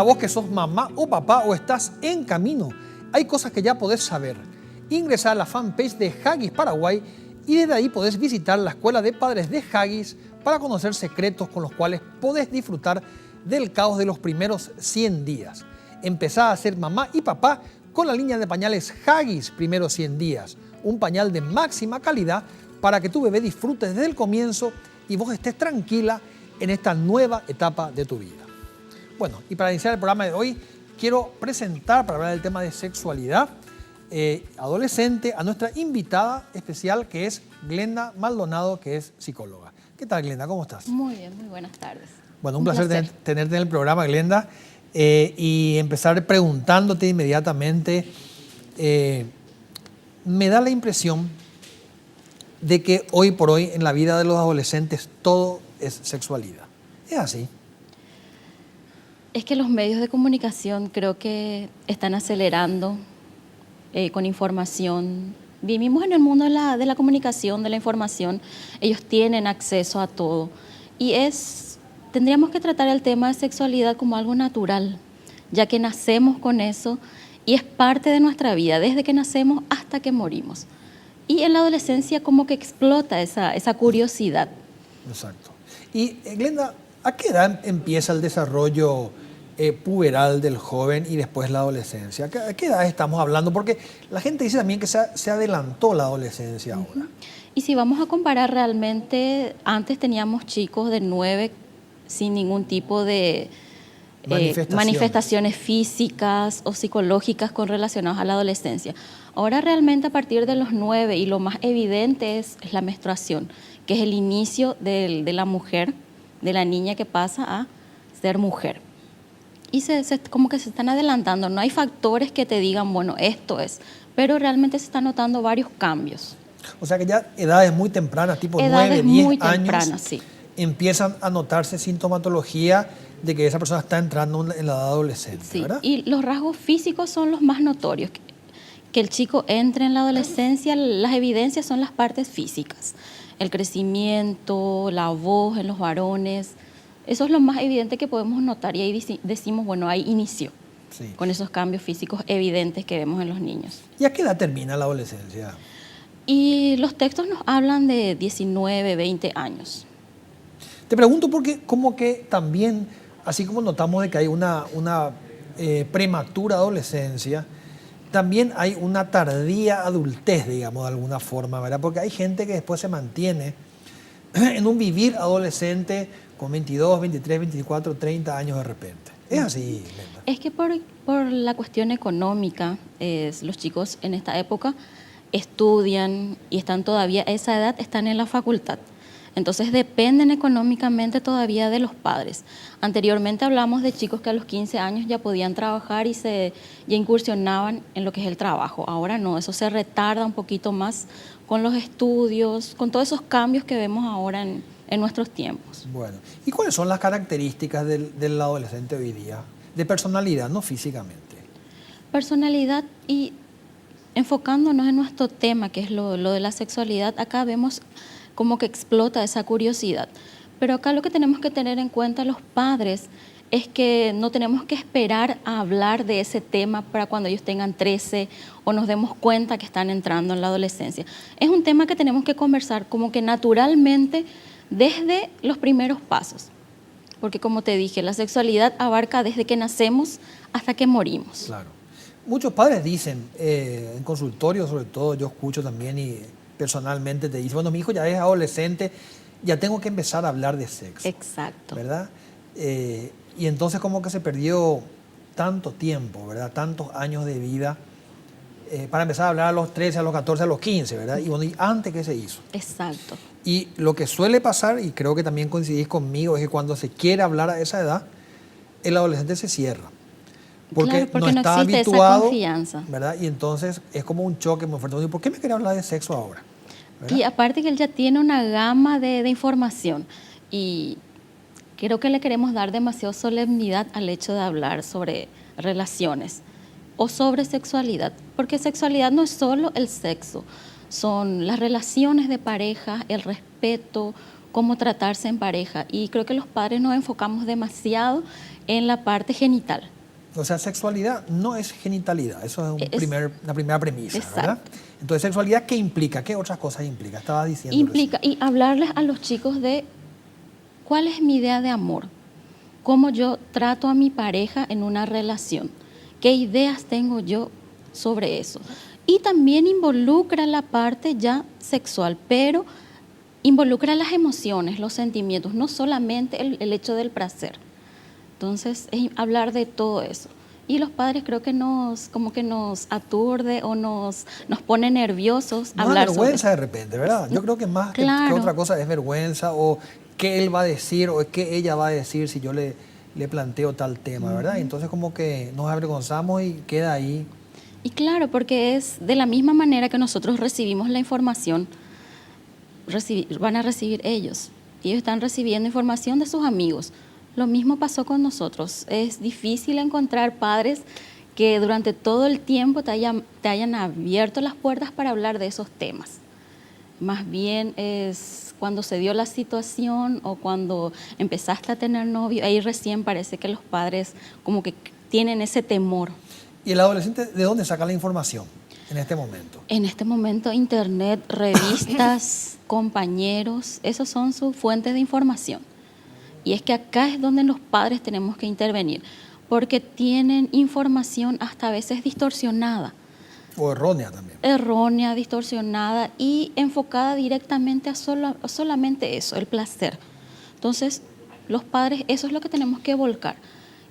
vos que sos mamá o papá o estás en camino, hay cosas que ya podés saber. Ingresa a la fanpage de Haggis Paraguay y desde ahí podés visitar la escuela de padres de Haggis para conocer secretos con los cuales podés disfrutar del caos de los primeros 100 días. Empezá a ser mamá y papá con la línea de pañales Haggis Primeros 100 días, un pañal de máxima calidad para que tu bebé disfrute desde el comienzo y vos estés tranquila en esta nueva etapa de tu vida. Bueno, y para iniciar el programa de hoy, quiero presentar, para hablar del tema de sexualidad adolescente, a nuestra invitada especial, que es Glenda Maldonado, que es psicóloga. ¿Qué tal, Glenda? ¿Cómo estás? Muy bien, muy buenas tardes. Bueno, un placer tenerte en el programa, Glenda, y empezar preguntándote inmediatamente. Me da la impresión de que hoy por hoy en la vida de los adolescentes todo es sexualidad. ¿Es así? Es que los medios de comunicación creo que están acelerando con información. Vivimos en el mundo de la comunicación, de la información. Ellos tienen acceso a todo. Y tendríamos que tratar el tema de sexualidad como algo natural, ya que nacemos con eso y es parte de nuestra vida, desde que nacemos hasta que morimos. Y en la adolescencia como que explota esa curiosidad. Exacto. Y Glenda, ¿a qué edad empieza el desarrollo puberal del joven y después la adolescencia? ¿A qué edad estamos hablando? Porque la gente dice también que se adelantó la adolescencia ahora. Y si vamos a comparar realmente, antes teníamos chicos de 9 sin ningún tipo de manifestaciones físicas o psicológicas relacionadas a la adolescencia. Ahora realmente a partir de los 9 y lo más evidente es la menstruación, que es el inicio de la mujer, de la niña que pasa a ser mujer. Y como que se están adelantando, no hay factores que te digan, bueno, esto es, pero realmente se están notando varios cambios. O sea que ya edades muy tempranas, tipo 9, 10 años, sí, empiezan a notarse sintomatología de que esa persona está entrando en la edad adolescente, sí, ¿verdad? Y los rasgos físicos son los más notorios. Que el chico entre en la adolescencia, las evidencias son las partes físicas. El crecimiento, la voz en los varones, eso es lo más evidente que podemos notar y ahí decimos, bueno, ahí inició, sí, con esos cambios físicos evidentes que vemos en los niños. ¿Y a qué edad termina la adolescencia? Y los textos nos hablan de 19, 20 años. Te pregunto porque como que también, así como notamos de que hay una prematura adolescencia, también hay una tardía adultez, digamos, de alguna forma, ¿verdad? Porque hay gente que después se mantiene en un vivir adolescente con 22, 23, 24, 30 años de repente. ¿Es así, Glenda? Es que por la cuestión económica, los chicos en esta época estudian y están todavía a esa edad, están en la facultad. Entonces dependen económicamente todavía de los padres. Anteriormente hablamos de chicos que a los 15 años ya podían trabajar y ya incursionaban en lo que es el trabajo. Ahora no, eso se retarda un poquito más con los estudios, con todos esos cambios que vemos ahora en nuestros tiempos. Bueno, ¿y cuáles son las características del adolescente hoy día? De personalidad, no físicamente. Personalidad, y enfocándonos en nuestro tema, que es lo de la sexualidad, acá vemos como que explota esa curiosidad. Pero acá lo que tenemos que tener en cuenta los padres es que no tenemos que esperar a hablar de ese tema para cuando ellos tengan 13 o nos demos cuenta que están entrando en la adolescencia. Es un tema que tenemos que conversar como que naturalmente desde los primeros pasos. Porque como te dije, la sexualidad abarca desde que nacemos hasta que morimos. Claro. Muchos padres dicen, en consultorio sobre todo, yo escucho también y personalmente te dicen, bueno, mi hijo ya es adolescente, ya tengo que empezar a hablar de sexo. Exacto. ¿Verdad? Y entonces como que se perdió tanto tiempo, ¿verdad? Tantos años de vida para empezar a hablar a los 13, a los 14, a los 15, ¿verdad? Y bueno, ¿y antes qué se hizo? Exacto. Y lo que suele pasar, y creo que también coincidís conmigo, es que cuando se quiere hablar a esa edad, el adolescente se cierra. Porque no está habituado, esa confianza, ¿verdad? Y entonces es como un choque muy fuerte. ¿Por qué me quiere hablar de sexo ahora? ¿Verdad? Y aparte que él ya tiene una gama de información y creo que le queremos dar demasiada solemnidad al hecho de hablar sobre relaciones o sobre sexualidad, porque sexualidad no es solo el sexo, son las relaciones de pareja, el respeto, cómo tratarse en pareja, y creo que los padres nos enfocamos demasiado en la parte genital. O sea, sexualidad no es genitalidad, eso es una primera premisa, Exacto. ¿verdad? Entonces, ¿sexualidad qué implica? ¿Qué otras cosas implica? Estaba diciendo Implica, recién. y hablarles a los chicos de cuál es mi idea de amor, cómo yo trato a mi pareja en una relación, qué ideas tengo yo sobre eso. Y también involucra la parte ya sexual, pero involucra las emociones, los sentimientos, no solamente el hecho del placer. Entonces, es hablar de todo eso. Y los padres creo que como que nos aturde o nos pone nerviosos No da hablar sobre vergüenza eso. de repente, ¿verdad? Yo creo que más que Claro. otra cosa es vergüenza o qué él va a decir o qué ella va a decir si yo le planteo tal tema, ¿verdad? Entonces como que nos avergonzamos y queda ahí. Y claro, porque es de la misma manera que nosotros recibimos la información, van a recibir ellos. Ellos están recibiendo información de sus amigos. Lo mismo pasó con nosotros. Es difícil encontrar padres que durante todo el tiempo te hayan abierto las puertas para hablar de esos temas. Más bien es cuando se dio la situación o cuando empezaste a tener novio, ahí recién parece que los padres como que tienen ese temor. ¿Y el adolescente de dónde saca la información en este momento? En este momento, internet, revistas, compañeros, esos son sus fuentes de información. Y es que acá es donde los padres tenemos que intervenir, porque tienen información hasta a veces distorsionada. O errónea también. Errónea, distorsionada y enfocada directamente a solamente eso, el placer. Entonces, los padres, eso es lo que tenemos que volcar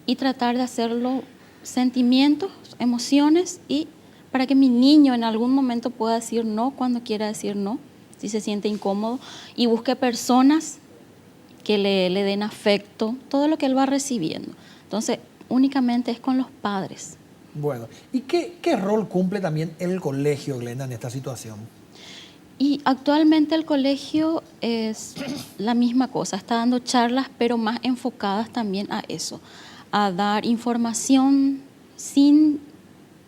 y tratar de hacerlo sentimientos, emociones y para que mi niño en algún momento pueda decir no cuando quiera decir no, si se siente incómodo y busque personas que le den afecto, todo lo que él va recibiendo. Entonces, únicamente es con los padres. Bueno, ¿y qué rol cumple también el colegio, Glenda, en esta situación? Y actualmente el colegio es la misma cosa, está dando charlas, pero más enfocadas también a eso, a dar información sin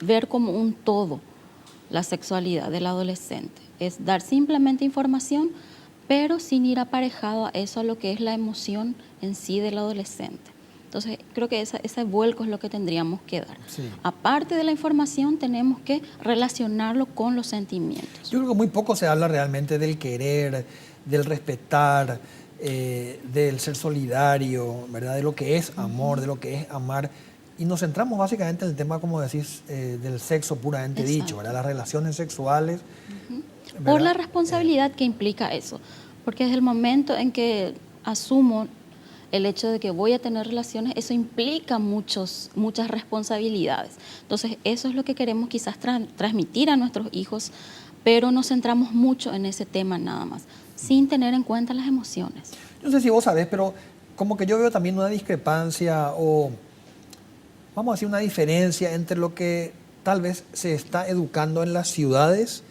ver como un todo la sexualidad del adolescente. Es dar simplemente información, pero sin ir aparejado a eso, a lo que es la emoción en sí del adolescente. Entonces, creo que ese vuelco es lo que tendríamos que dar. Sí. Aparte de la información, tenemos que relacionarlo con los sentimientos. Yo creo que muy poco se habla realmente del querer, del respetar, del ser solidario, ¿verdad? De lo que es amor, de lo que es amar. Y nos centramos básicamente en el tema, como decís, del sexo puramente Exacto. dicho, ¿verdad? Las relaciones sexuales. Por la responsabilidad que implica eso. Porque desde el momento en que asumo el hecho de que voy a tener relaciones, eso implica muchas responsabilidades. Entonces, eso es lo que queremos quizás transmitir a nuestros hijos, pero nos centramos mucho en ese tema nada más, sin tener en cuenta las emociones. No sé si vos sabés, pero como que yo veo también una discrepancia o, vamos a decir, una diferencia entre lo que tal vez se está educando en las ciudades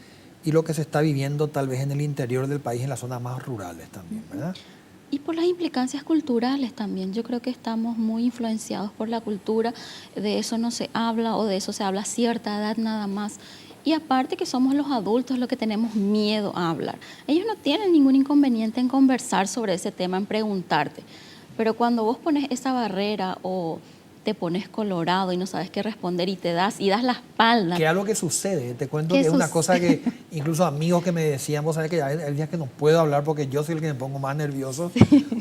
y lo que se está viviendo tal vez en el interior del país, en las zonas más rurales también, ¿verdad? Y por las implicancias culturales también. Yo creo que estamos muy influenciados por la cultura, de eso no se habla o de eso se habla a cierta edad nada más. Y aparte que somos los adultos los que tenemos miedo a hablar. Ellos no tienen ningún inconveniente en conversar sobre ese tema, en preguntarte. Pero cuando vos pones esa barrera o te pones colorado y no sabes qué responder y das la espalda. Que es algo que sucede, te cuento que es una cosa que incluso amigos que me decían, vos sabés que hay días que no puedo hablar porque yo soy el que me pongo más nervioso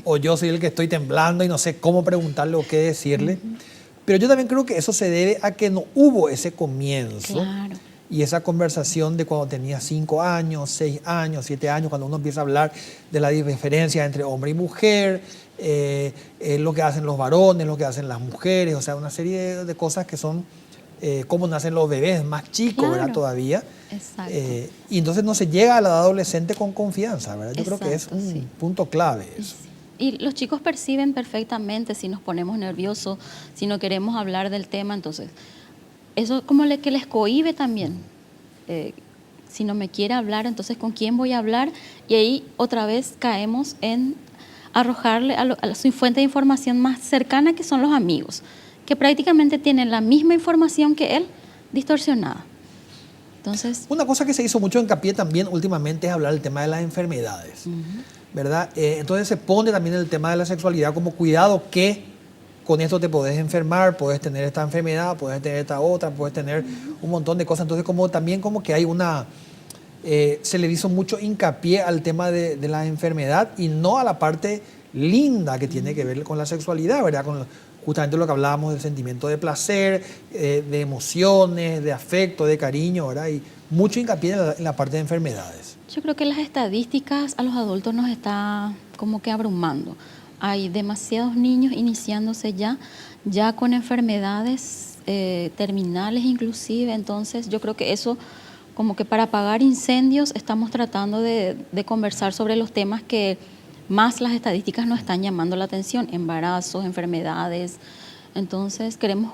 o yo soy el que estoy temblando y no sé cómo preguntarle o qué decirle. Pero yo también creo que eso se debe a que no hubo ese comienzo. Claro. Y esa conversación de cuando tenía 5 años, 6 años, 7 años, cuando uno empieza a hablar de la diferencia entre hombre y mujer, lo que hacen los varones, lo que hacen las mujeres, o sea, una serie de cosas que son cómo nacen los bebés más chicos, Claro. ¿verdad? Todavía. Exacto. Y entonces no se llega a la edad adolescente con confianza, ¿verdad? Yo creo que es Exacto, un sí. punto clave eso. Y los chicos perciben perfectamente si nos ponemos nerviosos, si no queremos hablar del tema, entonces eso como que les cohíbe también. Si no me quiere hablar, entonces ¿con quién voy a hablar? Y ahí otra vez caemos en arrojarle a su fuente de información más cercana, que son los amigos, que prácticamente tienen la misma información que él, distorsionada. Entonces, Una cosa que se hizo mucho hincapié también últimamente es hablar del tema de las enfermedades, ¿verdad? Entonces se pone también el tema de la sexualidad como cuidado que con esto te podés enfermar, podés tener esta enfermedad, podés tener esta otra, podés tener un montón de cosas. Entonces también como que hay se le hizo mucho hincapié al tema de la enfermedad y no a la parte linda que tiene que ver con la sexualidad, ¿verdad? Justamente lo que hablábamos del sentimiento de placer, de emociones, de afecto, de cariño, ¿verdad? Y mucho hincapié en la parte de enfermedades. Yo creo que las estadísticas a los adultos nos está como que abrumando. Hay demasiados niños iniciándose ya con enfermedades terminales inclusive, entonces yo creo que eso como que para apagar incendios estamos tratando de conversar sobre los temas que más las estadísticas nos están llamando la atención, embarazos, enfermedades, entonces queremos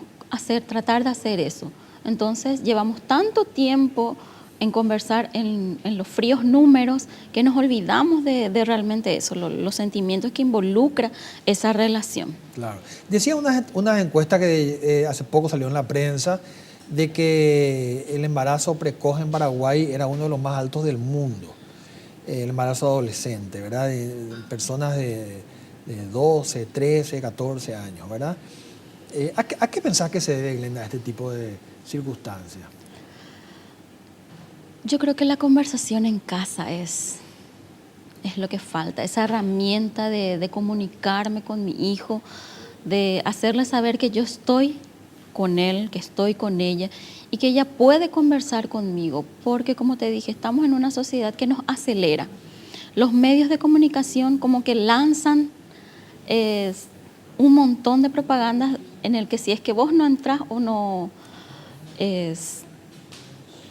tratar de hacer eso. Entonces llevamos tanto tiempo en conversar en los fríos números que nos olvidamos de realmente eso, los sentimientos que involucra esa relación. Claro. Decía unas encuestas que hace poco salió en la prensa de que el embarazo precoz en Paraguay era uno de los más altos del mundo, el embarazo adolescente, ¿verdad? De personas de 12, 13, 14 años, ¿verdad? ¿A qué pensás que se debe, Glenda, este tipo de circunstancias? Yo creo que la conversación en casa es lo que falta, esa herramienta de comunicarme con mi hijo, de hacerle saber que yo estoy con él, que estoy con ella y que ella puede conversar conmigo, porque como te dije, estamos en una sociedad que nos acelera. Los medios de comunicación como que lanzan un montón de propagandas en el que si es que vos no entras o no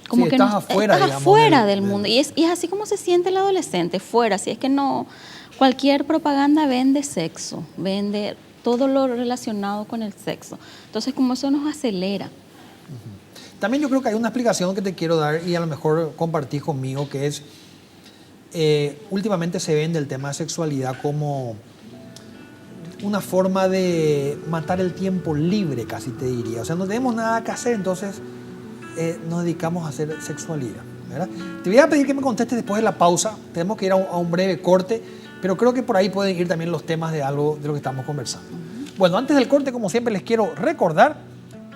como que estás afuera, estás digamos, afuera del mundo. Y es así como se siente el adolescente, fuera. Si es que no, cualquier propaganda vende sexo, vende todo lo relacionado con el sexo. Entonces, como eso nos acelera. También yo creo que hay una explicación que te quiero dar y a lo mejor compartís conmigo, que es, últimamente se vende el tema de sexualidad como una forma de matar el tiempo libre, casi te diría. O sea, no tenemos nada que hacer, entonces nos dedicamos a hacer sexualidad, ¿verdad? Te voy a pedir que me contestes después de la pausa. Tenemos que ir a un breve corte, pero creo que por ahí pueden ir también los temas de algo de lo que estamos conversando. Bueno, antes del corte, como siempre, les quiero recordar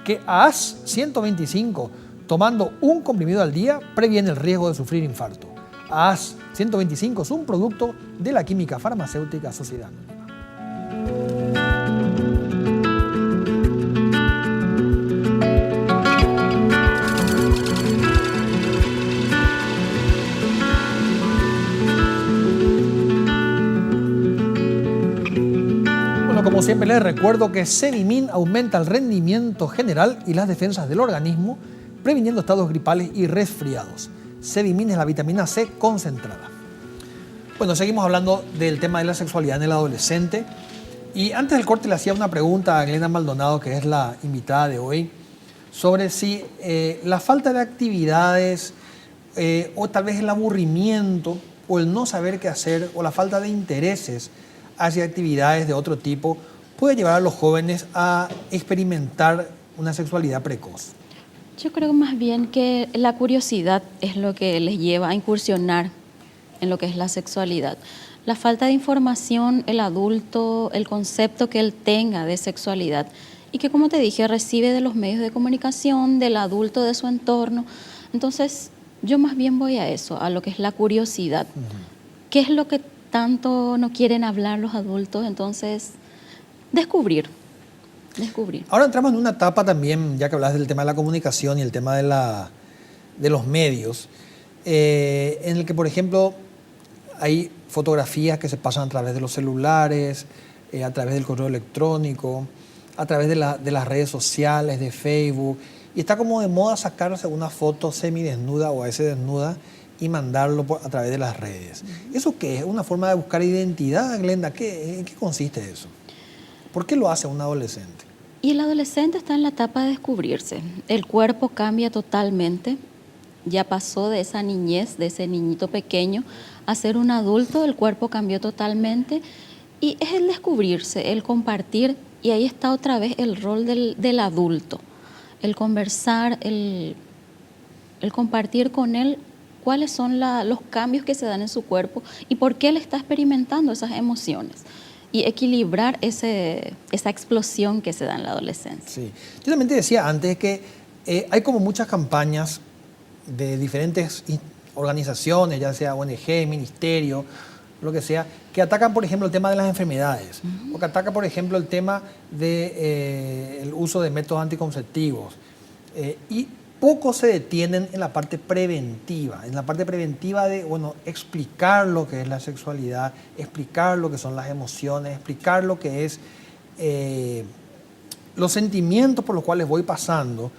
que AAS 125, tomando un comprimido al día, previene el riesgo de sufrir infarto. AAS 125 es un producto de la química farmacéutica Sociedad Anónima. Como siempre les recuerdo que Cedimin aumenta el rendimiento general y las defensas del organismo, previniendo estados gripales y resfriados. Cedimin es la vitamina C concentrada. Bueno, seguimos hablando del tema de la sexualidad en el adolescente. Y antes del corte le hacía una pregunta a Glenda Maldonado, que es la invitada de hoy, sobre si la falta de actividades o tal vez el aburrimiento o el no saber qué hacer o la falta de intereses hacia actividades de otro tipo puede llevar a los jóvenes a experimentar una sexualidad precoz. Yo creo más bien que la curiosidad es lo que les lleva a incursionar en lo que es la sexualidad. La falta de información, el adulto, el concepto que él tenga de sexualidad y que, como te dije, recibe de los medios de comunicación, del adulto de su entorno. Entonces, yo más bien voy a eso, a lo que es la curiosidad. ¿Qué es lo que tanto no quieren hablar los adultos? Entonces, descubrir. Ahora entramos en una etapa también, ya que hablas del tema de la comunicación y el tema de los medios, en el que, por ejemplo, hay fotografías que se pasan a través de los celulares, a través del correo electrónico, a través de las redes sociales, de Facebook, y está como de moda sacarse una foto semidesnuda o a veces desnuda y mandarlo a través de las redes. ¿Eso qué es? ¿Una forma de buscar identidad, Glenda? ¿En qué consiste eso? ¿Por qué lo hace un adolescente? Y el adolescente está en la etapa de descubrirse. El cuerpo cambia totalmente. Ya pasó de esa niñez, de ese niñito pequeño, a ser un adulto. El cuerpo cambió totalmente. Y es el descubrirse, el compartir. Y ahí está otra vez el rol del adulto. El conversar, el compartir con él cuáles son los cambios que se dan en su cuerpo y por qué él está experimentando esas emociones. y equilibrar esa explosión que se da en la adolescencia. Sí. Yo también te decía antes que hay como muchas campañas de diferentes organizaciones, ya sea ONG, ministerio, lo que sea, que atacan, por ejemplo, el tema de las enfermedades, o que atacan, por ejemplo, el tema del uso de métodos anticonceptivos. Y poco se detienen en la parte preventiva, de, bueno, explicar lo que es la sexualidad, explicar lo que son las emociones, explicar lo que es los sentimientos por los cuales voy pasando,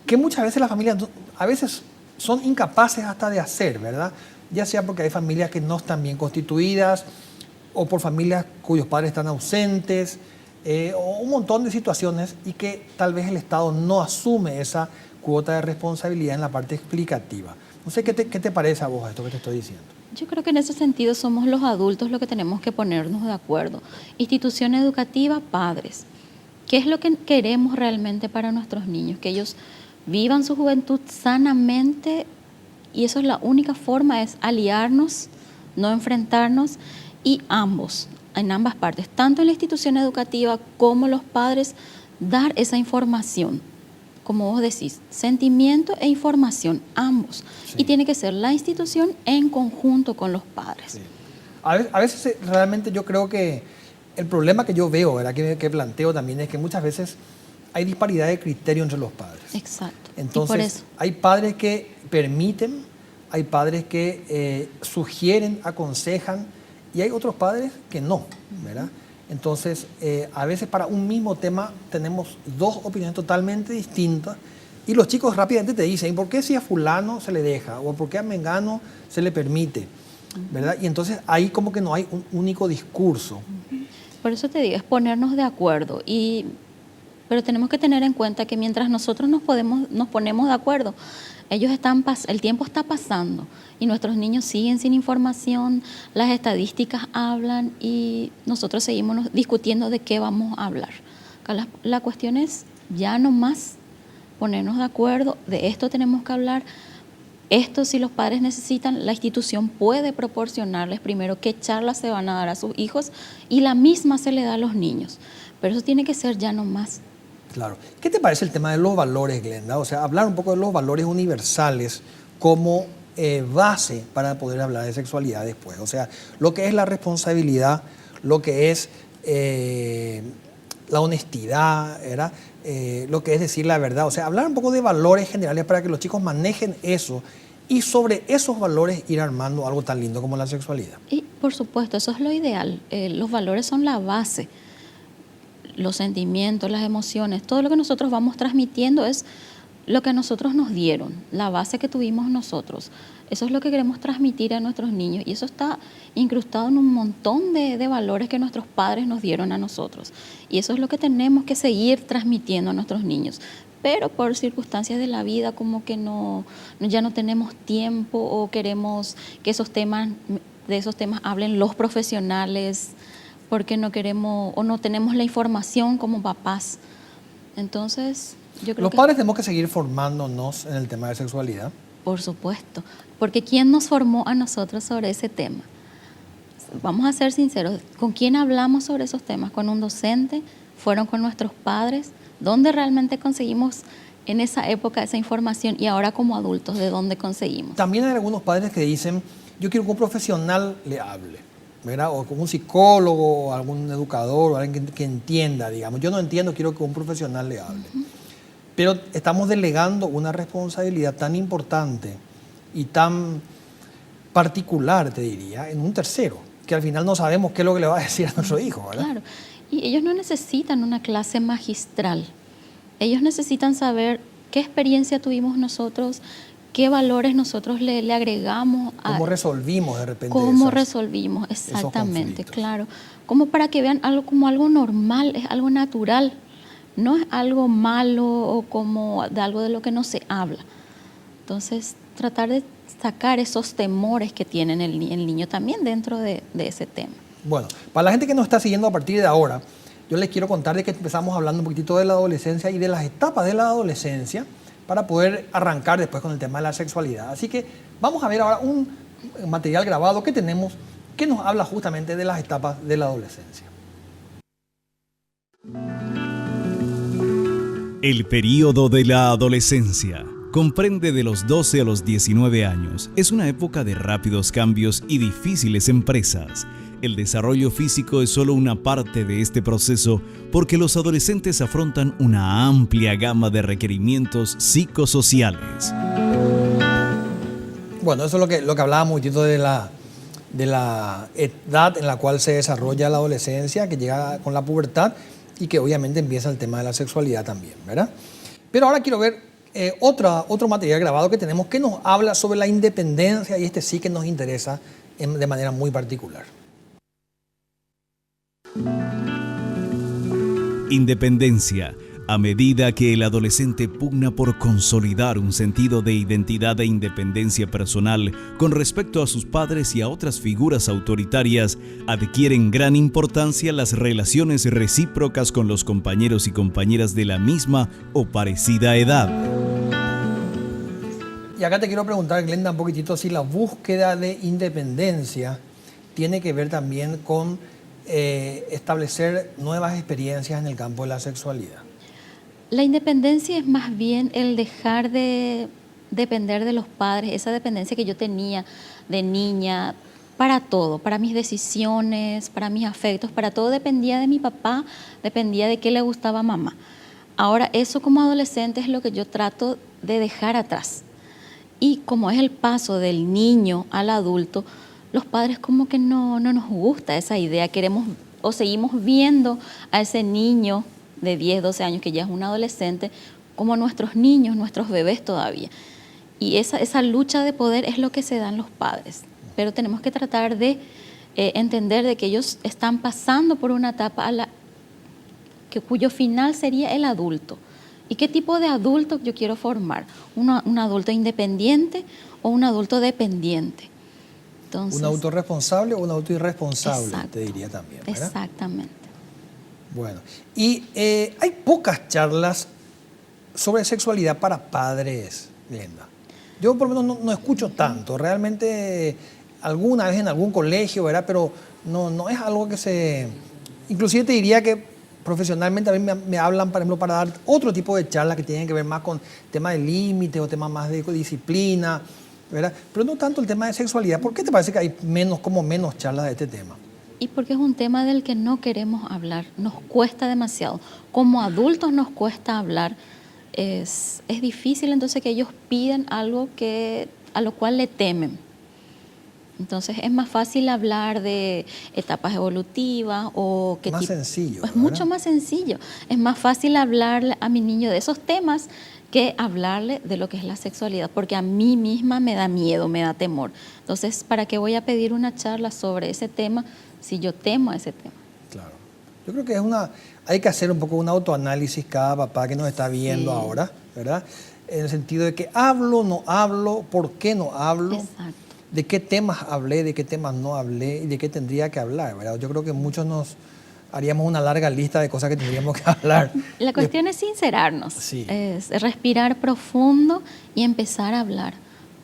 que muchas veces las familias a veces son incapaces hasta de hacer, ¿verdad? Ya sea porque hay familias que no están bien constituidas o por familias cuyos padres están ausentes, o un montón de situaciones y que tal vez el Estado no asume esa cuota de responsabilidad en la parte explicativa. No sé, ¿qué te parece a vos esto que te estoy diciendo? Yo creo que en ese sentido somos los adultos los que tenemos que ponernos de acuerdo. Institución educativa, padres. ¿Qué es lo que queremos realmente para nuestros niños? Que ellos vivan su juventud sanamente, y eso es la única forma, es aliarnos, no enfrentarnos, y en ambas partes, tanto en la institución educativa como los padres, dar esa información. Como vos decís, sentimiento e información, ambos. Sí. Y tiene que ser la institución en conjunto con los padres. Sí. A veces realmente yo creo que el problema que yo veo, ¿verdad? Que planteo también, es que muchas veces hay disparidad de criterio entre los padres. Exacto. Entonces, y por eso, hay padres que permiten, hay padres que sugieren, aconsejan, y hay otros padres que no, ¿verdad? Entonces, a veces para un mismo tema tenemos dos opiniones totalmente distintas, y los chicos rápidamente te dicen, ¿por qué si a fulano se le deja? ¿O por qué a mengano se le permite? ¿Verdad? Y entonces ahí como que no hay un único discurso. Por eso te digo, es ponernos de acuerdo, pero tenemos que tener en cuenta que mientras nosotros nos ponemos de acuerdo, el tiempo está pasando y nuestros niños siguen sin información, las estadísticas hablan y nosotros seguimos discutiendo de qué vamos a hablar. Acá la cuestión es ya no más ponernos de acuerdo, de esto tenemos que hablar. Esto, si los padres necesitan, la institución puede proporcionarles primero qué charlas se van a dar a sus hijos, y la misma se le da a los niños. Pero eso tiene que ser ya no más. Claro. ¿Qué te parece el tema de los valores, Glenda? O sea, hablar un poco de los valores universales como base para poder hablar de sexualidad después. O sea, lo que es la responsabilidad, lo que es la honestidad, ¿verdad? Lo que es decir la verdad. O sea, hablar un poco de valores generales para que los chicos manejen eso y sobre esos valores ir armando algo tan lindo como la sexualidad. Y por supuesto, eso es lo ideal. Los valores son la base. Los sentimientos, las emociones, todo lo que nosotros vamos transmitiendo es lo que a nosotros nos dieron, la base que tuvimos nosotros. Eso es lo que queremos transmitir a nuestros niños, y eso está incrustado en un montón de valores que nuestros padres nos dieron a nosotros. Y eso es lo que tenemos que seguir transmitiendo a nuestros niños. Pero por circunstancias de la vida, como que ya no tenemos tiempo, o queremos que de esos temas hablen los profesionales, porque no queremos o no tenemos la información como papás. Entonces, yo creo que los padres tenemos que seguir formándonos en el tema de sexualidad. Por supuesto, porque ¿quién nos formó a nosotros sobre ese tema? Vamos a ser sinceros, ¿con quién hablamos sobre esos temas? ¿Con un docente? ¿Fueron con nuestros padres? ¿Dónde realmente conseguimos en esa época esa información? Y ahora como adultos, ¿de dónde conseguimos? También hay algunos padres que dicen, yo quiero que un profesional le hable, ¿verdad? O como un psicólogo, o algún educador, o alguien que entienda, digamos. Yo no entiendo, quiero que un profesional le hable. Pero estamos delegando una responsabilidad tan importante y tan particular, te diría, en un tercero, que al final no sabemos qué es lo que le va a decir a nuestro hijo, ¿verdad? Claro, y ellos no necesitan una clase magistral. Ellos necesitan saber qué experiencia tuvimos nosotros, qué valores nosotros le agregamos. ¿Cómo resolvimos de repente? ¿Cómo resolvimos? Exactamente, claro. Como para que vean algo como algo normal, es algo natural. No es algo malo o como de algo de lo que no se habla. Entonces, tratar de sacar esos temores que tiene el niño también dentro de ese tema. Bueno, para la gente que nos está siguiendo a partir de ahora, yo les quiero contar de que empezamos hablando un poquitito de la adolescencia y de las etapas de la adolescencia para poder arrancar después con el tema de la sexualidad. Así que vamos a ver ahora un material grabado que tenemos que nos habla justamente de las etapas de la adolescencia. El período de la adolescencia comprende de los 12 a los 19 años. Es una época de rápidos cambios y difíciles empresas. El desarrollo físico es solo una parte de este proceso porque los adolescentes afrontan una amplia gama de requerimientos psicosociales. Bueno, eso es lo que hablábamos un poquito de la edad en la cual se desarrolla la adolescencia, que llega con la pubertad y que obviamente empieza el tema de la sexualidad también, ¿verdad? Pero ahora quiero ver otro material grabado que tenemos que nos habla sobre la independencia, y este sí que nos interesa de manera muy particular. Independencia. A medida que el adolescente pugna por consolidar un sentido de identidad e independencia personal con respecto a sus padres y a otras figuras autoritarias, adquieren gran importancia las relaciones recíprocas con los compañeros y compañeras de la misma o parecida edad. Y acá te quiero preguntar, Glenda, un poquitito si la búsqueda de independencia tiene que ver también con establecer nuevas experiencias en el campo de la sexualidad. La independencia es más bien el dejar de depender de los padres, esa dependencia que yo tenía de niña para todo, para mis decisiones, para mis afectos, para todo dependía de mi papá, dependía de qué le gustaba a mamá. Ahora eso como adolescente es lo que yo trato de dejar atrás. Y como es el paso del niño al adulto, los padres como que no nos gusta esa idea, queremos o seguimos viendo a ese niño de 10, 12 años, que ya es un adolescente, como nuestros niños, nuestros bebés todavía. Y esa lucha de poder es lo que se da en los padres. Pero tenemos que tratar de entender de que ellos están pasando por una etapa cuyo final sería el adulto. ¿Y qué tipo de adulto yo quiero formar? ¿Un adulto independiente o un adulto dependiente? Entonces, ¿un adulto responsable o un adulto irresponsable? Exacto, te diría también, ¿verdad? Exactamente. Bueno, y hay pocas charlas sobre sexualidad para padres, Glenda. Yo por lo menos no escucho tanto, realmente alguna vez en algún colegio, ¿verdad? Pero no es algo que se... Inclusive te diría que profesionalmente a mí me hablan, por ejemplo, para dar otro tipo de charlas que tienen que ver más con temas de límites o temas más de disciplina, ¿verdad? Pero no tanto el tema de sexualidad. ¿Por qué te parece que hay menos charlas de este tema? Y porque es un tema del que no queremos hablar, nos cuesta demasiado. Como adultos nos cuesta hablar, es difícil entonces que ellos piden algo a lo cual le temen. Entonces es más fácil hablar de etapas evolutivas o qué tipo. Sencillo. Es mucho más sencillo. Es más fácil hablarle a mi niño de esos temas que hablarle de lo que es la sexualidad, porque a mí misma me da miedo, me da temor. Entonces, ¿para qué voy a pedir una charla sobre ese tema si yo temo a ese tema? Claro. Yo creo que hay que hacer un poco un autoanálisis cada papá que nos está viendo ahora, ¿verdad? En el sentido de que hablo, no hablo, por qué no hablo, Exacto. De qué temas hablé, de qué temas no hablé y de qué tendría que hablar, ¿verdad? Yo creo que muchos nos haríamos una larga lista de cosas que tendríamos que hablar. La cuestión es sincerarnos, sí. Es respirar profundo y empezar a hablar,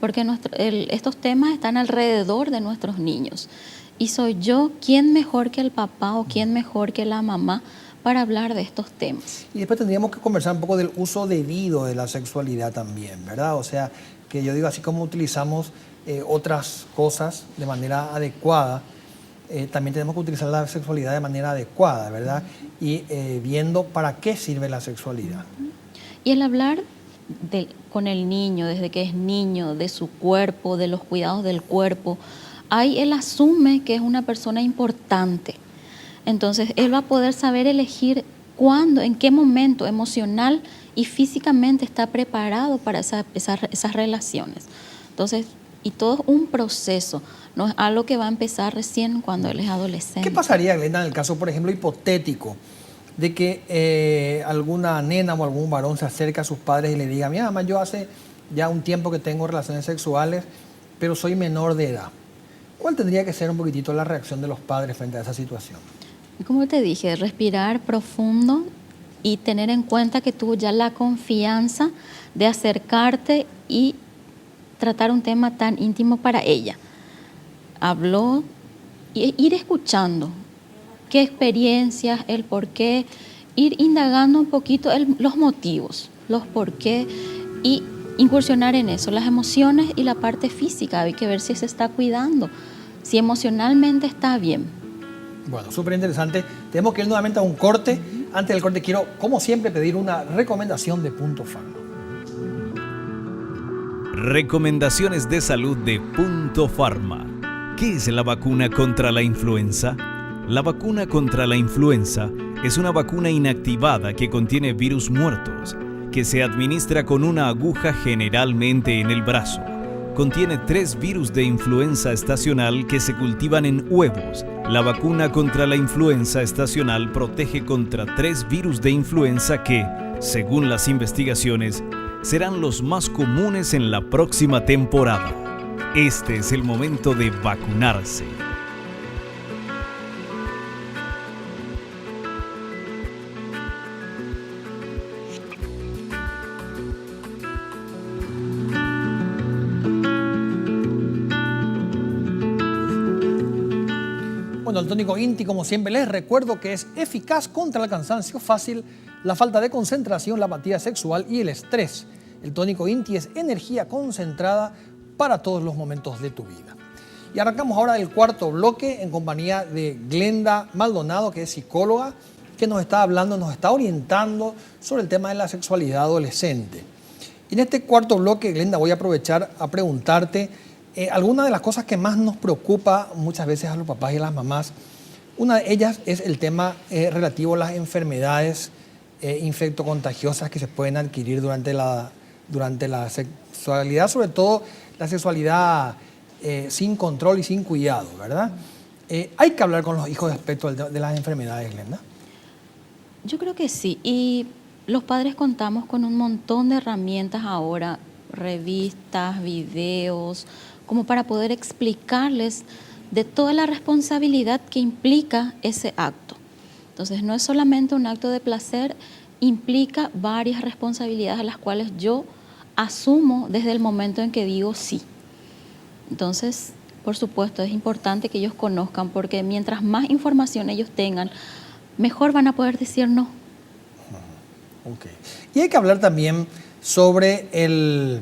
porque estos temas están alrededor de nuestros niños. Y soy yo, ¿quién mejor que el papá o quién mejor que la mamá para hablar de estos temas? Y después tendríamos que conversar un poco del uso debido de la sexualidad también, ¿verdad? O sea, que yo digo, así como utilizamos otras cosas de manera adecuada, también tenemos que utilizar la sexualidad de manera adecuada, ¿verdad? Y viendo para qué sirve la sexualidad. Y el hablar con el niño, desde que es niño, de su cuerpo, de los cuidados del cuerpo, ahí él asume que es una persona importante. Entonces, él va a poder saber elegir cuándo, en qué momento emocional y físicamente está preparado para esas relaciones. Entonces, y todo es un proceso, no es algo que va a empezar recién cuando él es adolescente. ¿Qué pasaría, Glenda, en el caso, por ejemplo, hipotético, de que alguna nena o algún varón se acerca a sus padres y le diga, mira, mamá, yo hace ya un tiempo que tengo relaciones sexuales, pero soy menor de edad? ¿Cuál tendría que ser un poquitito la reacción de los padres frente a esa situación? Como te dije, respirar profundo y tener en cuenta que tuvo ya la confianza de acercarte y tratar un tema tan íntimo para ella. Habló y ir escuchando qué experiencias, el por qué, ir indagando un poquito los motivos, los por qué y incursionar en eso, las emociones y la parte física. Hay que ver si se está cuidando, si emocionalmente está bien. Bueno, súper interesante. Tenemos que ir nuevamente a un corte. Antes del corte quiero, como siempre, pedir una recomendación de Punto Pharma. Recomendaciones de salud de Punto Pharma. ¿Qué es la vacuna contra la influenza? La vacuna contra la influenza es una vacuna inactivada que contiene virus muertos, que se administra con una aguja generalmente en el brazo. Contiene 3 virus de influenza estacional que se cultivan en huevos. La vacuna contra la influenza estacional protege contra 3 virus de influenza que, según las investigaciones, serán los más comunes en la próxima temporada. Este es el momento de vacunarse. Bueno, el tónico INTI, como siempre, les recuerdo que es eficaz contra el cansancio fácil, la falta de concentración, la apatía sexual y el estrés. El tónico INTI es energía concentrada para todos los momentos de tu vida. Y arrancamos ahora el cuarto bloque en compañía de Glenda Maldonado, que es psicóloga, que nos está hablando, nos está orientando sobre el tema de la sexualidad adolescente. Y en este cuarto bloque, Glenda, voy a aprovechar a preguntarte algunas de las cosas que más nos preocupa muchas veces a los papás y a las mamás. Una de ellas es el tema relativo a las enfermedades infectocontagiosas que se pueden adquirir durante la sexualidad, sobre todo la sexualidad sin control y sin cuidado, ¿verdad? Hay que hablar con los hijos respecto de las enfermedades, Glenda. Yo creo que sí, y los padres contamos con un montón de herramientas ahora, revistas, videos, como para poder explicarles de toda la responsabilidad que implica ese acto. Entonces, no es solamente un acto de placer, implica varias responsabilidades a las cuales yo asumo desde el momento en que digo sí. Entonces, por supuesto, es importante que ellos conozcan, porque mientras más información ellos tengan, mejor van a poder decir no. Okay. Y hay que hablar también sobre el...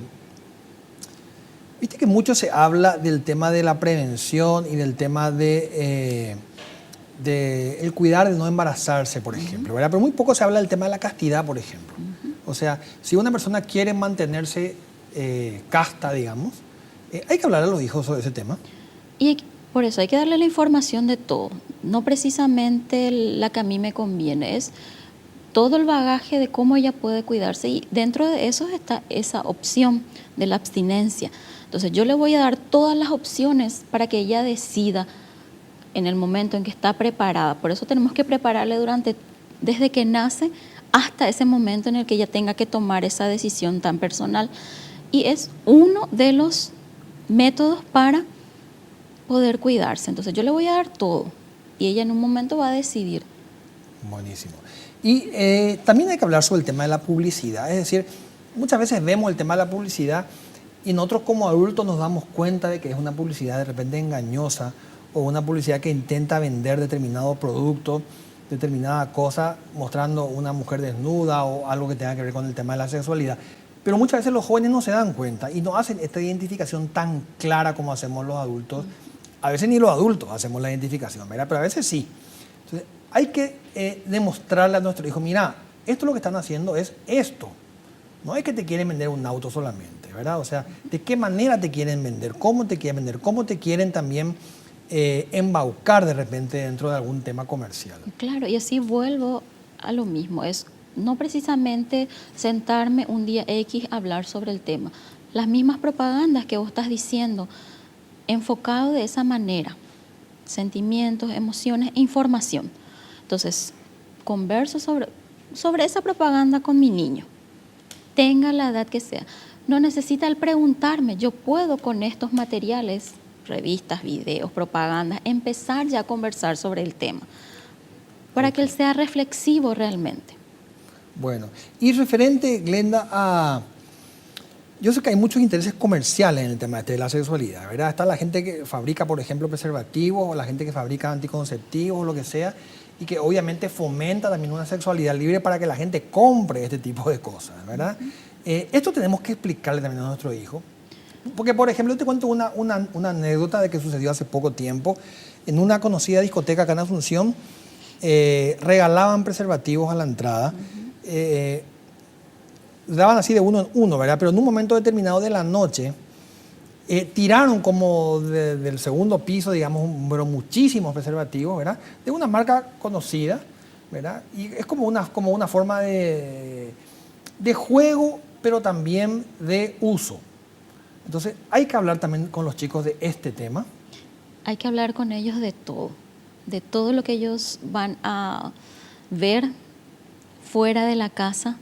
Viste que mucho se habla del tema de la prevención y del tema de el cuidar de no embarazarse, por ejemplo, ¿verdad? Pero muy poco se habla del tema de la castidad, por ejemplo. O sea, si una persona quiere mantenerse casta, digamos, hay que hablar a los hijos sobre ese tema. Y por eso hay que darle la información de todo, no precisamente la que a mí me conviene, es todo el bagaje de cómo ella puede cuidarse, y dentro de eso está esa opción de la abstinencia. Entonces yo le voy a dar todas las opciones para que ella decida en el momento en que está preparada. Por eso tenemos que prepararle desde que nace hasta ese momento en el que ella tenga que tomar esa decisión tan personal. Y es uno de los métodos para poder cuidarse. Entonces yo le voy a dar todo y ella en un momento va a decidir. Buenísimo. Y también hay que hablar sobre el tema de la publicidad. Es decir, muchas veces vemos el tema de la publicidad y nosotros como adultos nos damos cuenta de que es una publicidad de repente engañosa o una publicidad que intenta vender determinado producto, determinada cosa, mostrando una mujer desnuda o algo que tenga que ver con el tema de la sexualidad. Pero muchas veces los jóvenes no se dan cuenta y no hacen esta identificación tan clara como hacemos los adultos. A veces ni los adultos hacemos la identificación, ¿verdad? Pero a veces sí. Entonces, hay que demostrarle a nuestro hijo, mira, esto lo que están haciendo es esto. No es que te quieren vender un auto solamente, ¿verdad? O sea, ¿de qué manera te quieren vender? ¿Cómo te quieren vender? ¿Cómo te quieren también embaucar de repente dentro de algún tema comercial? Claro, y así vuelvo a lo mismo. Es no precisamente sentarme un día X a hablar sobre el tema. Las mismas propagandas que vos estás diciendo, enfocado de esa manera. Sentimientos, emociones, información. Entonces, converso sobre esa propaganda con mi niño. Tenga la edad que sea. No necesita el preguntarme, yo puedo con estos materiales, revistas, videos, propagandas, empezar ya a conversar sobre el tema, para que él sea reflexivo realmente. Bueno, y referente, Glenda, a... Yo sé que hay muchos intereses comerciales en el tema de la sexualidad, ¿verdad? Está la gente que fabrica, por ejemplo, preservativos, o la gente que fabrica anticonceptivos, o lo que sea, y que obviamente fomenta también una sexualidad libre para que la gente compre este tipo de cosas, ¿verdad? Esto tenemos que explicarle también a nuestro hijo. Porque, por ejemplo, yo te cuento una anécdota de que sucedió hace poco tiempo. En una conocida discoteca acá en Asunción, regalaban preservativos a la entrada. Daban así de uno en uno, ¿verdad? Pero en un momento determinado de la noche, tiraron como del segundo piso, digamos, pero muchísimos preservativos, ¿verdad? De una marca conocida, ¿verdad? Y es como una forma de juego, pero también de uso. Entonces, hay que hablar también con los chicos de este tema. Hay que hablar con ellos de todo lo que ellos van a ver fuera de la casa.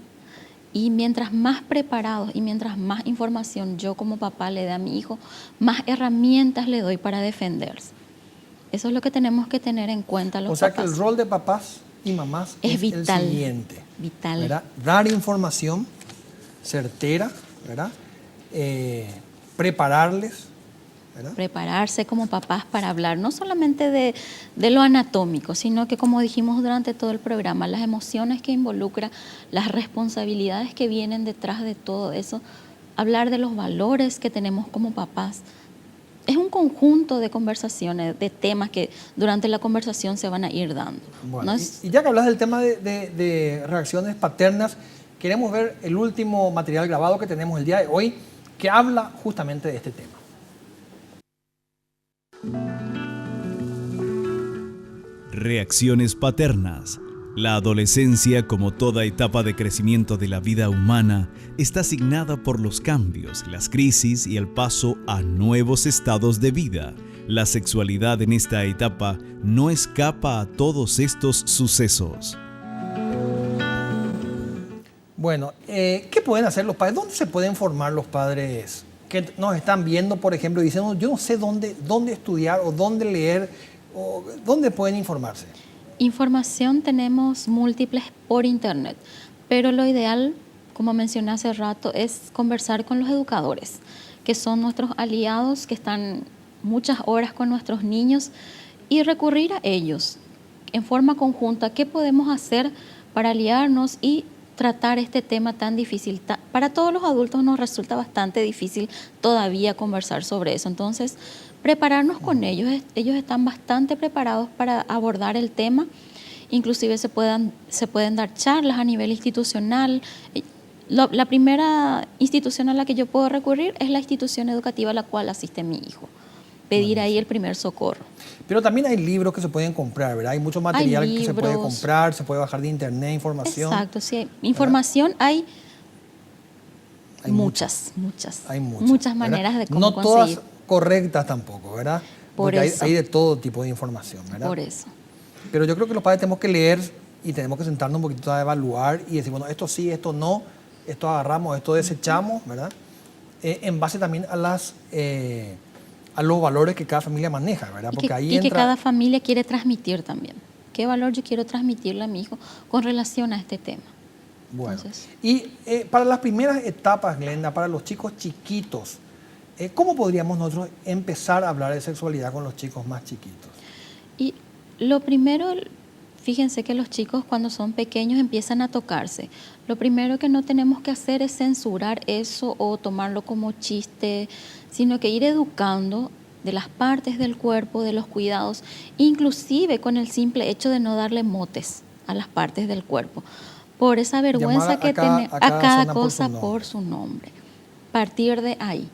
Y mientras más preparados y mientras más información yo como papá le dé a mi hijo, más herramientas le doy para defenderse. Eso es lo que tenemos que tener en cuenta los papás. O sea que el rol de papás y mamás es vital, el siguiente. Vital. ¿Verdad? Dar información certera, ¿verdad? Prepararles, ¿verdad? Prepararse como papás para hablar no solamente de lo anatómico, sino que, como dijimos durante todo el programa, las emociones que involucra, las responsabilidades que vienen detrás de todo eso, hablar de los valores que tenemos como papás. Es un conjunto de conversaciones, de temas que durante la conversación se van a ir dando. Bueno, ¿No y ya que hablas del tema de reacciones paternas, queremos ver el último material grabado que tenemos el día de hoy, que habla justamente de este tema. Reacciones paternas. La adolescencia, como toda etapa de crecimiento de la vida humana, está asignada por los cambios, las crisis y el paso a nuevos estados de vida. La sexualidad en esta etapa no escapa a todos estos sucesos. Bueno, ¿qué pueden hacer los padres? ¿Dónde se pueden formar los padres que nos están viendo, por ejemplo, y dicen, yo no sé dónde estudiar o dónde leer, o dónde pueden informarse? Información tenemos múltiples por internet, pero lo ideal, como mencioné hace rato, es conversar con los educadores, que son nuestros aliados, que están muchas horas con nuestros niños, y recurrir a ellos en forma conjunta. ¿Qué podemos hacer para aliarnos y tratar este tema tan difícil? Para todos los adultos nos resulta bastante difícil todavía conversar sobre eso. Entonces, prepararnos con ellos. Ellos están bastante preparados para abordar el tema. Inclusive se pueden dar charlas a nivel institucional. La primera institución a la que yo puedo recurrir es la institución educativa a la cual asiste mi hijo. Pedir ahí el primer socorro. Pero también hay libros que se pueden comprar, ¿verdad? Hay mucho material que se puede comprar, se puede bajar de internet, información. Exacto, sí. Información hay muchas maneras de cómo conseguir. No todas correctas tampoco, ¿verdad? Porque hay de todo tipo de información, ¿verdad? Por eso. Pero yo creo que los padres tenemos que leer y tenemos que sentarnos un poquito a evaluar y decir, bueno, esto sí, esto no, esto agarramos, esto desechamos, ¿verdad? En base también a los valores que cada familia maneja, ¿verdad? Porque que cada familia quiere transmitir también. ¿Qué valor yo quiero transmitirle a mi hijo con relación a este tema? Bueno, y para las primeras etapas, Glenda, para los chicos chiquitos, ¿cómo podríamos nosotros empezar a hablar de sexualidad con los chicos más chiquitos? Y lo primero, fíjense que los chicos cuando son pequeños empiezan a tocarse. Lo primero que no tenemos que hacer es censurar eso o tomarlo como chiste, sino que ir educando de las partes del cuerpo, de los cuidados, inclusive con el simple hecho de no darle motes a las partes del cuerpo, por esa vergüenza que tiene a cada cosa por su nombre. Partir de ahí.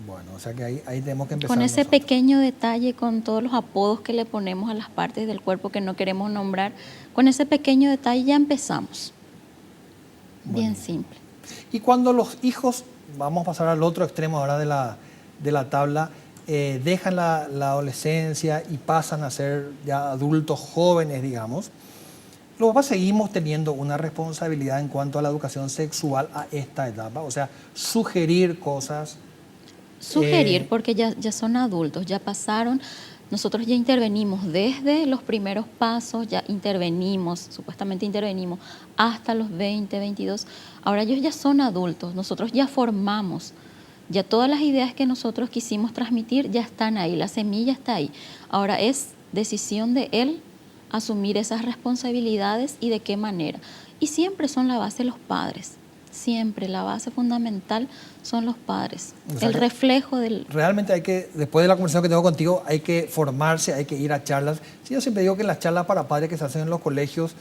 Bueno, o sea que ahí tenemos que empezar. Con ese nosotros. pequeño detalle, con todos los apodos que le ponemos a las partes del cuerpo que no queremos nombrar, con ese pequeño detalle ya empezamos. Bien simple. Y cuando los hijos, vamos a pasar al otro extremo ahora de la tabla, dejan la adolescencia y pasan a ser ya adultos jóvenes, digamos, los papás seguimos teniendo una responsabilidad en cuanto a la educación sexual a esta etapa, o sea, sugerir cosas. Sugerir, porque ya son adultos, ya pasaron, nosotros ya intervenimos desde los primeros pasos, ya supuestamente intervenimos hasta los 20, 22. Ahora ellos ya son adultos, nosotros ya formamos, ya todas las ideas que nosotros quisimos transmitir ya están ahí, la semilla está ahí. Ahora es decisión de él asumir esas responsabilidades y de qué manera. Y siempre son la base los padres. Siempre la base fundamental son los padres. O sea, el reflejo del... Realmente hay que, después de la conversación que tengo contigo, hay que formarse, hay que ir a charlas. Sí, yo siempre digo que en las charlas para padres que se hacen en los colegios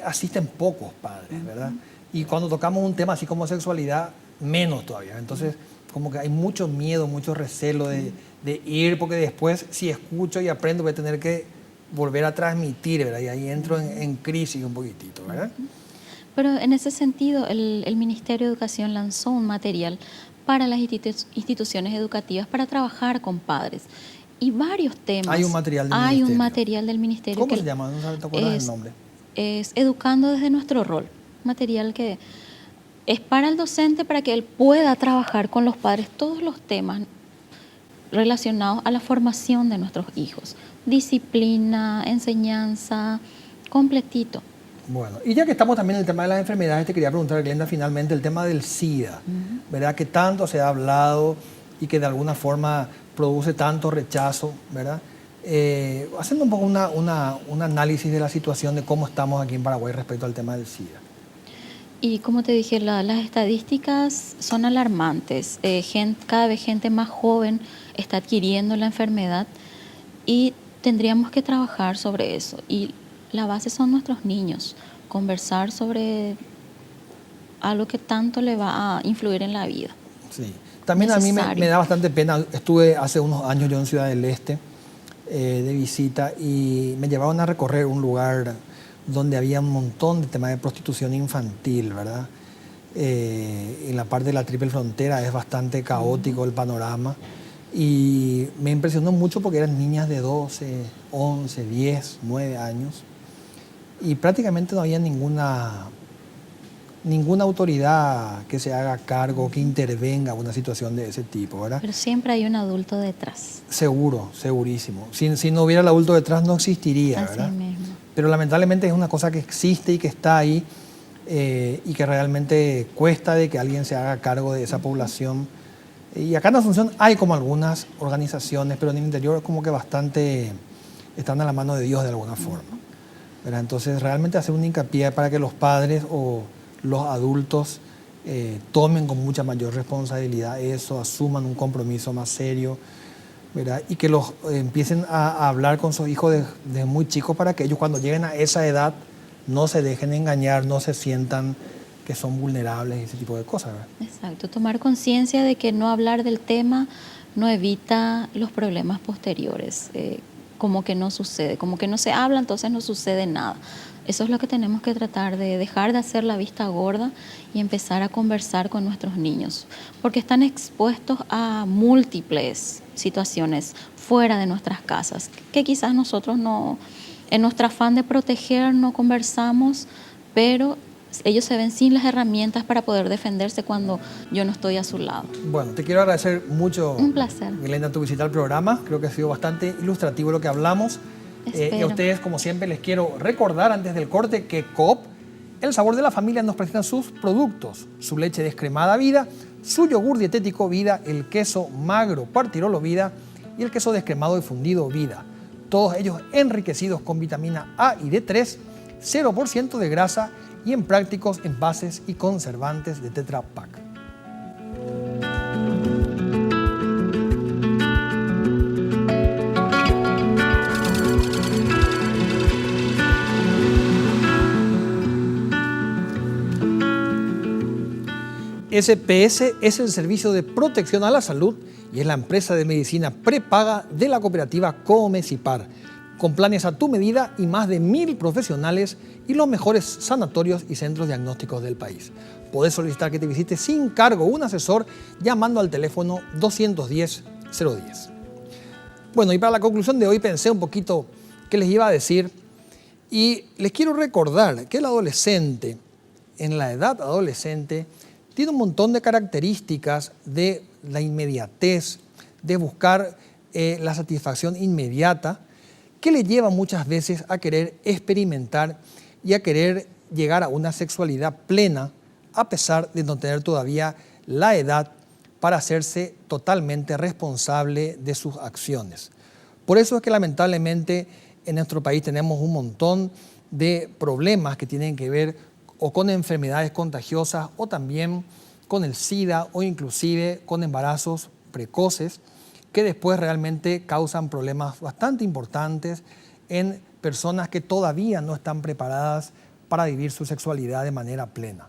asisten pocos padres, ¿verdad? Y cuando tocamos un tema así como sexualidad, menos todavía. Entonces, como que hay mucho miedo, mucho recelo de ir, porque después, si escucho y aprendo, voy a tener que volver a transmitir, ¿verdad? Y ahí entro en crisis un poquitito, ¿verdad? Pero en ese sentido, el Ministerio de Educación lanzó un material para las instituciones educativas para trabajar con padres. Y varios temas. Hay un material del Hay ministerio. un material del Ministerio. ¿Cómo se llama? No te acuerdas el nombre. Es Educando desde nuestro rol. Material que es para el docente, para que él pueda trabajar con los padres todos los temas relacionados a la formación de nuestros hijos. Disciplina, enseñanza, completito. Bueno, y ya que estamos también en el tema de las enfermedades, te quería preguntar, Glenda, finalmente el tema del SIDA, ¿verdad? Que tanto se ha hablado y que de alguna forma produce tanto rechazo, ¿verdad? Haciendo un poco un análisis de la situación de cómo estamos aquí en Paraguay respecto al tema del SIDA. Y como te dije, las estadísticas son alarmantes. Cada vez gente más joven está adquiriendo la enfermedad y tendríamos que trabajar sobre eso. Y la base son nuestros niños. Conversar sobre algo que tanto le va a influir en la vida. Sí. También necesario. A mí me da bastante pena. Estuve hace unos años yo en Ciudad del Este de visita y me llevaron a recorrer un lugar donde había un montón de temas de prostitución infantil, ¿verdad? En la parte de la Triple Frontera es bastante caótico el panorama y me impresionó mucho porque eran niñas de 12, 11, 10, 9 años y prácticamente no había ninguna autoridad que se haga cargo, que intervenga en una situación de ese tipo, ¿verdad? Pero siempre hay un adulto detrás. Seguro, segurísimo. Si no hubiera el adulto detrás no existiría, Así ¿verdad? mismo. Pero lamentablemente es una cosa que existe y que está ahí y que realmente cuesta de que alguien se haga cargo de esa población. Y acá en Asunción hay como algunas organizaciones, pero en el interior como que bastante están a la mano de Dios de alguna forma, ¿verdad? Entonces realmente hacer un hincapié para que los padres o los adultos tomen con mucha mayor responsabilidad eso, asuman un compromiso más serio, ¿verdad? Y que los empiecen a hablar con sus hijos desde muy chicos para que ellos cuando lleguen a esa edad no se dejen engañar, no se sientan que son vulnerables y ese tipo de cosas, ¿verdad? Exacto, tomar conciencia de que no hablar del tema no evita los problemas posteriores, como que no sucede, como que no se habla, entonces no sucede nada. Eso es lo que tenemos que tratar de dejar de hacer la vista gorda y empezar a conversar con nuestros niños, porque están expuestos a múltiples situaciones fuera de nuestras casas, que quizás nosotros no, en nuestro afán de proteger, no conversamos, pero ellos se ven sin las herramientas para poder defenderse cuando yo no estoy a su lado. Bueno, te quiero agradecer mucho, un placer, Glenda, tu visita al programa. Creo que ha sido bastante ilustrativo lo que hablamos. Y a ustedes, como siempre, les quiero recordar antes del corte que Coop, el sabor de la familia, nos presenta sus productos, su leche descremada Vida, su yogur dietético Vida, el queso magro Partirolo Vida y el queso descremado y fundido Vida. Todos ellos enriquecidos con vitamina A y D3, 0% de grasa y en prácticos envases y conservantes de Tetra Pak. SPS es el servicio de protección a la salud y es la empresa de medicina prepaga de la cooperativa Comecipar, con planes a tu medida y más de 1000 profesionales y los mejores sanatorios y centros diagnósticos del país. Podés solicitar que te visite sin cargo un asesor llamando al teléfono 210-010. Bueno, y para la conclusión de hoy pensé un poquito qué les iba a decir y les quiero recordar que el adolescente, en la edad adolescente, tiene un montón de características de la inmediatez, de buscar la satisfacción inmediata, que le lleva muchas veces a querer experimentar y a querer llegar a una sexualidad plena, a pesar de no tener todavía la edad para hacerse totalmente responsable de sus acciones. Por eso es que lamentablemente en nuestro país tenemos un montón de problemas que tienen que ver o con enfermedades contagiosas o también con el SIDA o inclusive con embarazos precoces que después realmente causan problemas bastante importantes en personas que todavía no están preparadas para vivir su sexualidad de manera plena.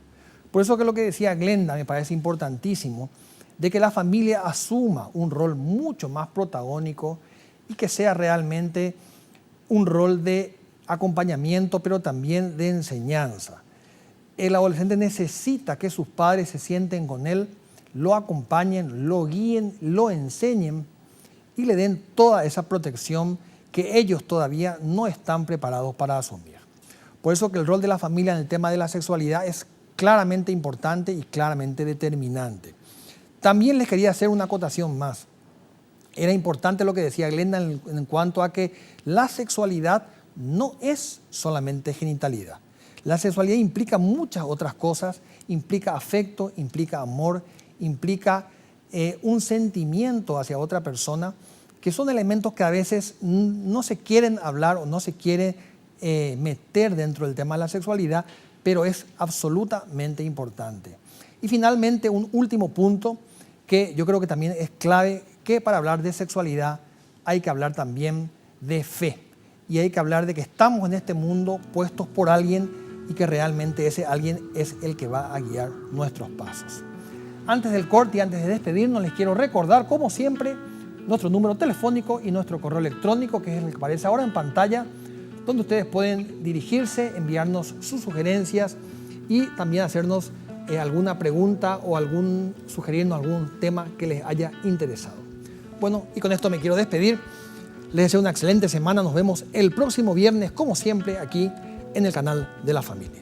Por eso que lo que decía Glenda me parece importantísimo, de que la familia asuma un rol mucho más protagónico y que sea realmente un rol de acompañamiento, pero también de enseñanza. El adolescente necesita que sus padres se sienten con él, lo acompañen, lo guíen, lo enseñen y le den toda esa protección que ellos todavía no están preparados para asumir. Por eso que el rol de la familia en el tema de la sexualidad es claramente importante y claramente determinante. También les quería hacer una acotación más. Era importante lo que decía Glenda en cuanto a que la sexualidad no es solamente genitalidad. La sexualidad implica muchas otras cosas, implica afecto, implica amor, implica un sentimiento hacia otra persona, que son elementos que a veces no se quieren hablar o no se quiere meter dentro del tema de la sexualidad, pero es absolutamente importante. Y finalmente, un último punto que yo creo que también es clave, que para hablar de sexualidad hay que hablar también de fe. Y hay que hablar de que estamos en este mundo puestos por alguien y que realmente ese alguien es el que va a guiar nuestros pasos. Antes del corte y antes de despedirnos, les quiero recordar, como siempre, nuestro número telefónico y nuestro correo electrónico, que es el que aparece ahora en pantalla, donde ustedes pueden dirigirse, enviarnos sus sugerencias y también hacernos alguna pregunta o sugerirnos algún tema que les haya interesado. Bueno, y con esto me quiero despedir. Les deseo una excelente semana. Nos vemos el próximo viernes, como siempre, aquí en el canal de la familia.